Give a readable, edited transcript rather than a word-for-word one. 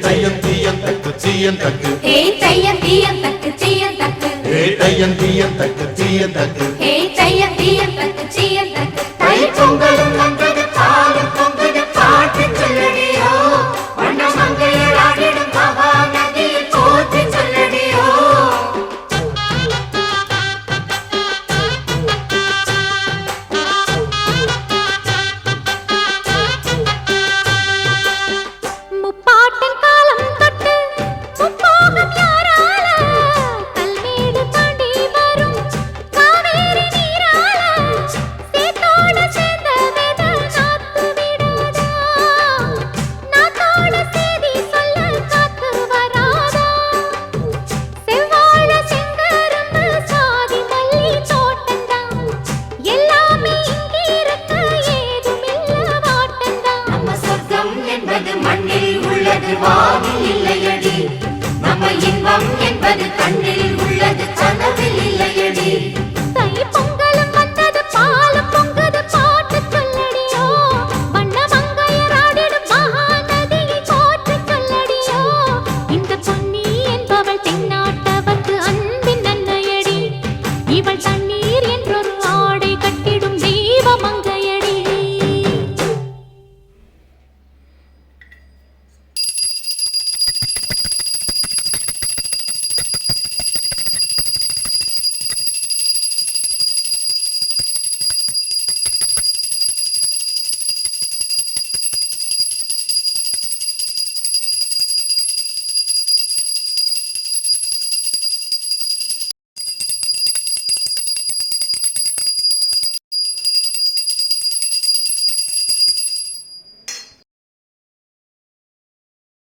தையந்தியந்தக்கு சீயந்தக்கு ஹே தையந்தியந்தக்கு சீயந்தக்கு ஹே தையந்தியந்தக்கு சீயந்தக்கு ஹே தையந்தியந்தக்கு சீயந்தக்கு தை பொங்கலும் வந்தது பாலும் பொங்குது பாட்டு சொல்லடியோ வண்ண மங்கையர் ஆடிடும் மகா நதியில் போற்றி சொல்லடியோ முப்பாட்டின் காலம் தொட்டு முப்போகம் யாரால கல்மேடு தாண்டி வரும் காவேரி நீரால சேத்தோட சேர்ந்த வேத நாத்து விடாதா நாத்தோட சேதி சொல்ல காத்து வராதா செவ்வாழ செங்கரும்பு சாதி மல்லி தோட்டந்தான் எல்லாமே இங்கிருக்க ஏதுமில்ல வாட்டந்தான் நம்ம சொர்க்கம் என்பது மண்ணில் உள்ளது வானி